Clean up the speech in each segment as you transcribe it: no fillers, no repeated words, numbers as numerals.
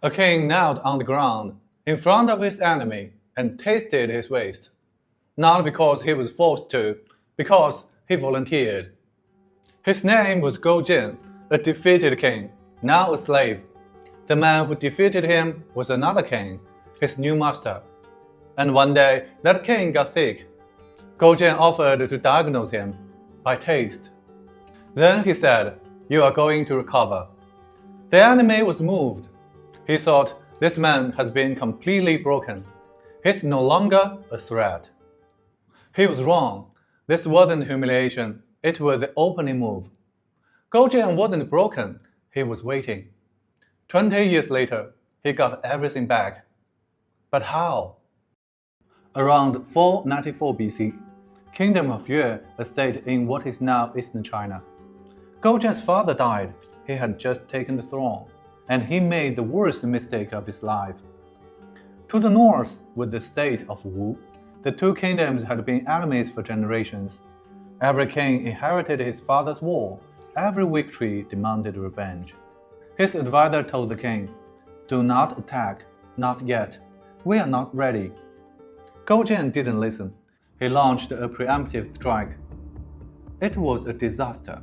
A king knelt on the ground in front of his enemy and tasted his waist, not because he was forced to, because he volunteered. His name was Goujian, a defeated king, now a slave. The man who defeated him was another king, his new master. And one day, that king got sick. Goujian offered to diagnose him by taste. Then he said, "You are going to recover." The enemy was moved. He thought, this man has been completely broken. He's no longer a threat. He was wrong. This wasn't humiliation. It was the opening move. Goujian wasn't broken. He was waiting. 20 years later, he got everything back. But how? Around 494 BC, Kingdom of Yue, a state in what is now eastern China. Goujian's father died. He had just taken the throne, and he made the worst mistake of his life. To the north was the state of Wu. The two kingdoms had been enemies for generations. Every king inherited his father's war. Every victory demanded revenge. His advisor told the king, "Do not attack, not yet. We are not ready." Goujian didn't listen. He launched a preemptive strike. It was a disaster.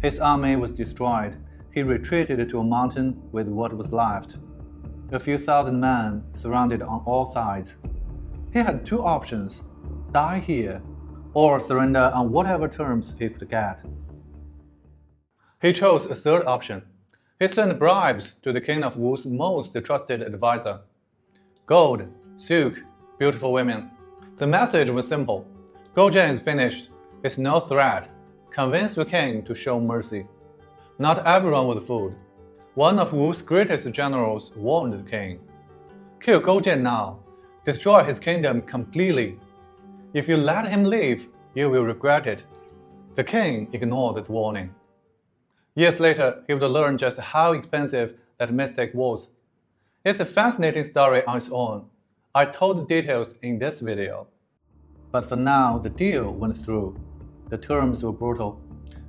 His army was destroyed. He retreated to a mountain with what was left. A few thousand men surrounded on all sides. He had two options: die here, or surrender on whatever terms he could get. He chose a third option. He sent bribes to the king of Wu's most trusted advisor. Gold, silk, beautiful women. The message was simple. Goujian is finished. He's no threat. Convince the king to show mercy. Not everyone was fooled. One of Wu's greatest generals warned the king. Kill Goujian now. Destroy his kingdom completely. If you let him leave, you will regret it. The king ignored the warning. Years later, he would learn just how expensive that mistake was. It's a fascinating story on its own. I told the details in this video. But for now, the deal went through. The terms were brutal.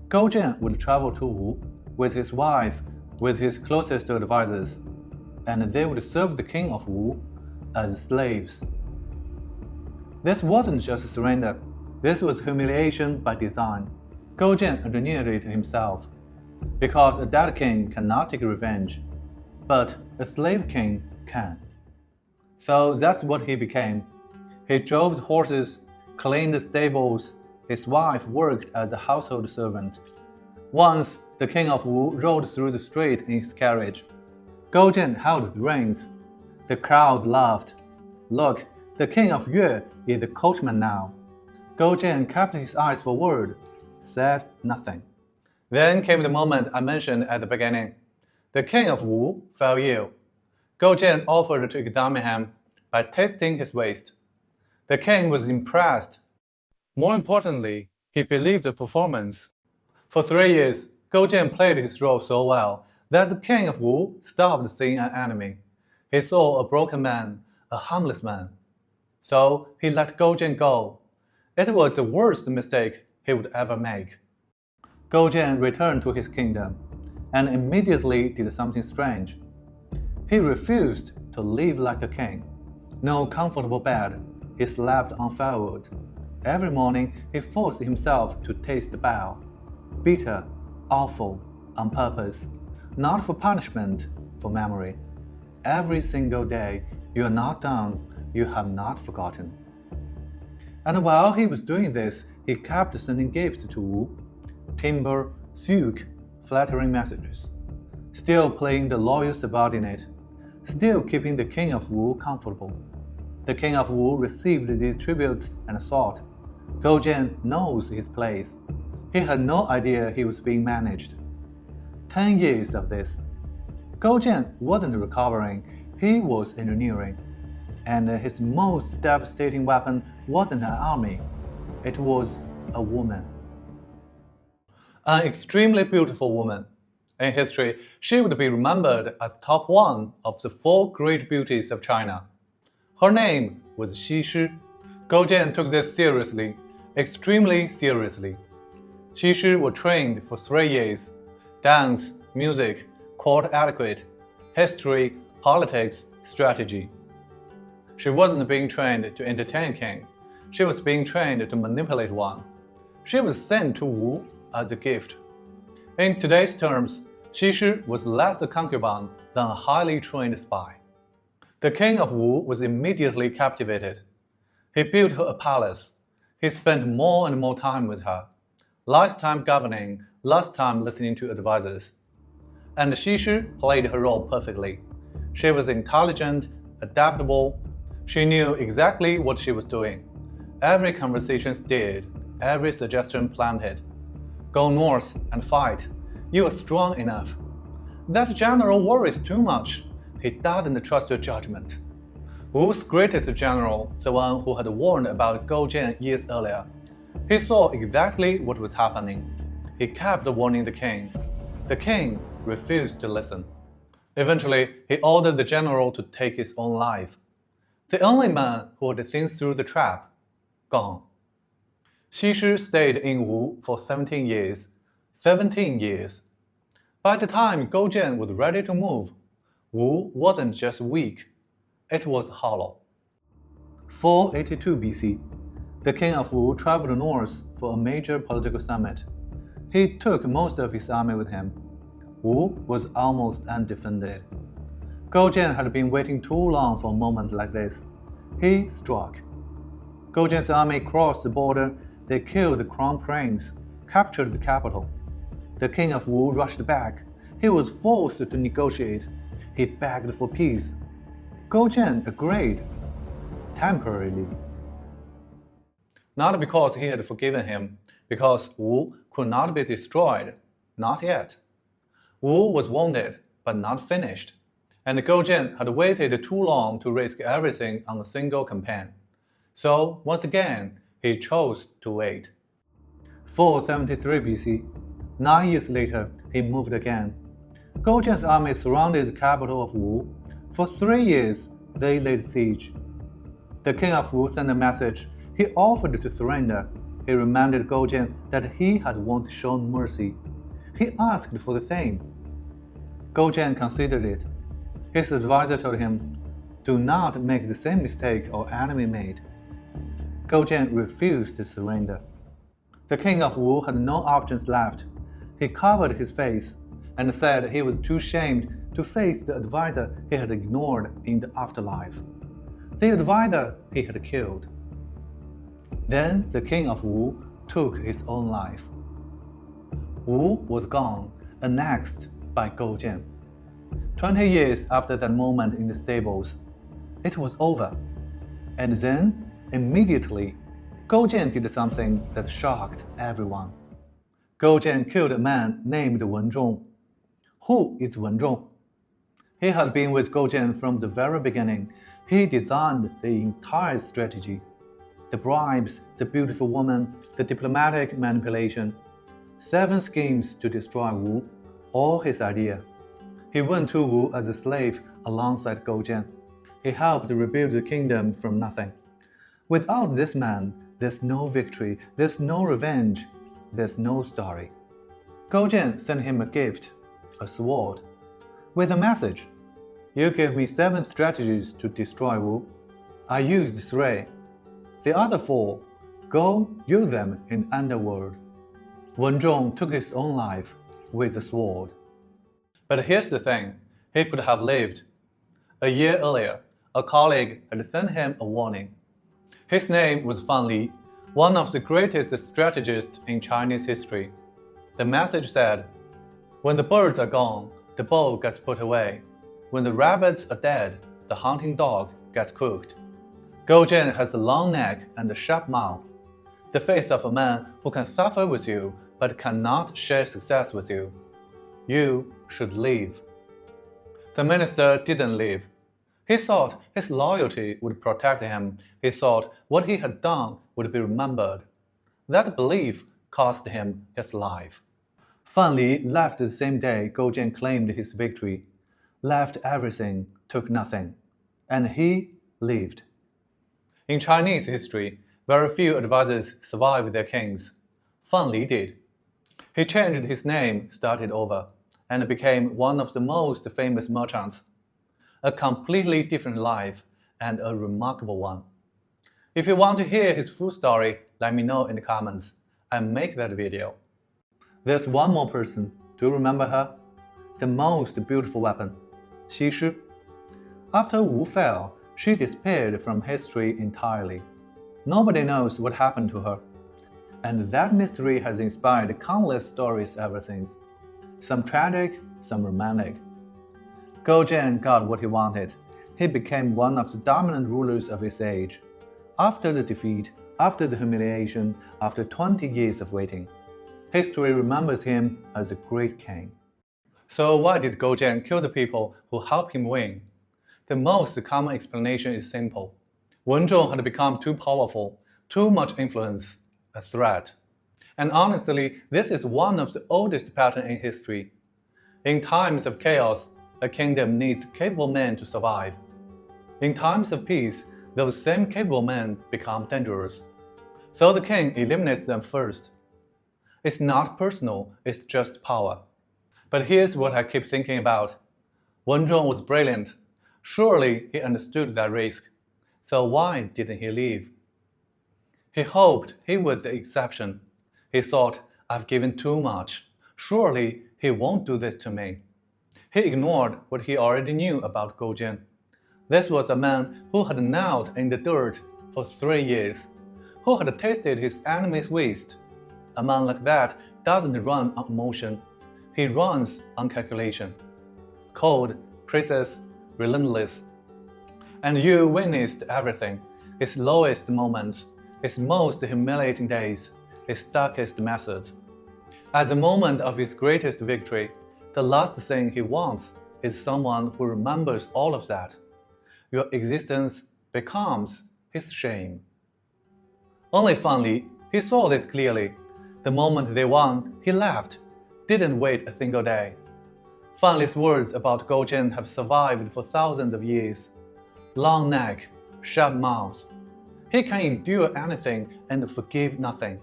Goujian would travel to Wu with his wife, with his closest advisors, and they would serve the king of Wu as slaves. This wasn't just surrender. This was humiliation by design. Goujian engineered it himself. Because a dead king cannot take revenge, but a slave king can. So that's what he became. He drove the horses, cleaned the stables. His wife worked as a household servant. Once, the king of Wu rode through the street in his carriage. Goujian held the reins. The crowd laughed. Look, the king of Yue is a coachman now. Goujian kept his eyes forward, said nothing. Then came the moment I mentioned at the beginning. The king of Wu fell ill. Goujian offered to examine him by tasting his waist. The king was impressed. More importantly, he believed the performance. For 3 years, Goujian played his role so well that the king of Wu stopped seeing an enemy. He saw a broken man, a harmless man. So he let Goujian go. It was the worst mistake he would ever make. Goujian returned to his kingdom and immediately did something strange. He refused to live like a king. No comfortable bed. He slept on firewood. Every morning he forced himself to taste the bile. Bitter, awful, on purpose. Not for punishment, for memory. Every single day, you are not done, you have not forgotten. And while he was doing this, he kept sending gifts to Wu. Timber, silk, flattering messages. Still playing the loyal subordinate. Still keeping the king of Wu comfortable. The king of Wu received these tributes and thought, Goujian knows his place. He had no idea he was being managed. 10 years of this. Goujian wasn't recovering, he was engineering. And his most devastating weapon wasn't an army, it was a woman. An extremely beautiful woman. In history, she would be remembered as top one of the 4 great beauties of China. Her name was Xi. Goujian took this seriously, extremely seriously. Xi were trained for 3 years. Dance, music, court etiquette. history, politics, strategy. She wasn't being trained to entertain King. She was being trained to manipulate one. She was sent to Wu as a gift. In today's terms, Xi was less a concubine than a highly trained spy. The king of Wu was immediately captivated. He built her a palace. He spent more and more time with her. Less time governing, less time listening to advisors. And Xi played her role perfectly. She was intelligent, adaptable. She knew exactly what she was doing. Every conversation steered, every suggestion planted. Go north and fight. You are strong enough. That general worries too much. He doesn't trust your judgment. Wu's greatest general, the one who had warned about Goujian years earlier, he saw exactly what was happening. He kept warning the king. The king refused to listen. Eventually, he ordered the general to take his own life. The only man who had seen through the trap, gone. Xi stayed in Wu for 17 years. 17 years. By the time Goujian was ready to move, Wu wasn't just weak, it was hollow. 482 BC, the king of Wu traveled north for a major political summit. He took most of his army with him. Wu was almost undefended. Goujian had been waiting too long for a moment like this. He struck. Goujian's army crossed the border. They killed the crown prince, captured the capital. The king of Wu rushed back. He was forced to negotiate. He begged for peace. Goujian agreed, temporarily. Not because he had forgiven him, because Wu could not be destroyed, not yet. Wu was wounded, but not finished, and Goujian had waited too long to risk everything on a single campaign. So, once again, he chose to wait. 473 BC, 9 years later, he moved again. Goujian's army surrounded the capital of Wu. For 3 years, they laid siege. The king of Wu sent a message. He offered to surrender. He reminded Goujian that he had once shown mercy. He asked for the same. Goujian considered it. His advisor told him, "Do not make the same mistake our enemy made." Goujian refused to surrender. The king of Wu had no options left. He covered his face and said he was too ashamed to face the advisor he had ignored in the afterlife. The advisor he had killed. Then the king of Wu took his own life. Wu was gone, annexed by Goujian. 20 years after that moment in the stables, it was over. And then, immediately, Goujian did something that shocked everyone. Goujian killed a man named Wenzhong. Who is Wenzhong? He had been with Goujian from the very beginning. He designed the entire strategy. The bribes, the beautiful woman, the diplomatic manipulation. 7 schemes to destroy Wu, all his idea. He went to Wu as a slave alongside Goujian. He helped rebuild the kingdom from nothing. Without this man, there's no victory, there's no revenge, there's no story. Goujian sent him a gift, a sword, with a message. You gave me 7 strategies to destroy Wu. I used 3. The other 4, go use them in the underworld. Wenzhong took his own life with the sword. But here's the thing, he could have lived. A year earlier, a colleague had sent him a warning. His name was Fan Li, one of the greatest strategists in Chinese history. The message said, when the birds are gone, the bow gets put away. When the rabbits are dead, the hunting dog gets cooked. Goujian has a long neck and a sharp mouth, the face of a man who can suffer with you but cannot share success with you. You should leave. The minister didn't leave. He thought his loyalty would protect him. He thought what he had done would be remembered. That belief cost him his life. Fan Li left the same day Goujian claimed his victory. Left everything, took nothing. And he lived. In Chinese history, very few advisors survived their kings. Fan Li did. He changed his name, started over. and became one of the most famous merchants. A completely different life and a remarkable one. If you want to hear his full story, let me know in the comments and make that video. There's one more person. Do you remember her? The most beautiful weapon, Xishu. After Wu fell, she disappeared from history entirely. Nobody knows what happened to her. And that mystery has inspired countless stories ever since. Some tragic, some romantic. Goujian got what he wanted. He became one of the dominant rulers of his age. After the defeat, after the humiliation, after 20 years of waiting, history remembers him as a great king. So why did Goujian kill the people who helped him win? The most common explanation is simple. Wen Zhong had become too powerful, too much influence, a threat. And honestly, this is one of the oldest patterns in history. In times of chaos, a kingdom needs capable men to survive. In times of peace, those same capable men become dangerous. So the king eliminates them first. It's not personal, it's just power. But here's what I keep thinking about. Wen Zhong was brilliant. Surely he understood that risk. So why didn't he leave? He hoped he was the exception. He thought, I've given too much. Surely he won't do this to me. He ignored what he already knew about Goujian. This was a man who had gnawed in the dirt for 3 years, who had tasted his enemy's waste. A man like that doesn't run on emotion. He runs on calculation. Cold, precise, relentless. And you witnessed everything, his lowest moments, his most humiliating days, his darkest methods. At the moment of his greatest victory, the last thing he wants is someone who remembers all of that. Your existence becomes his shame. Only finally, he saw this clearly. The moment they won, he left, didn't wait a single day. Fanli's words about Goujian have survived for thousands of years. Long neck, sharp mouth. He can endure anything and forgive nothing.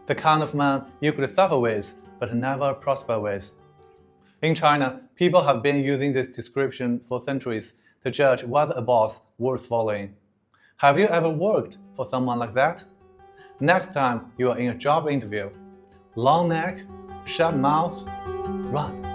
The kind of man you could suffer with, but never prosper with. In China, people have been using this description for centuries to judge whether a boss worth following. Have you ever worked for someone like that? Next time you are in a job interview, long neck, sharp mouth, run.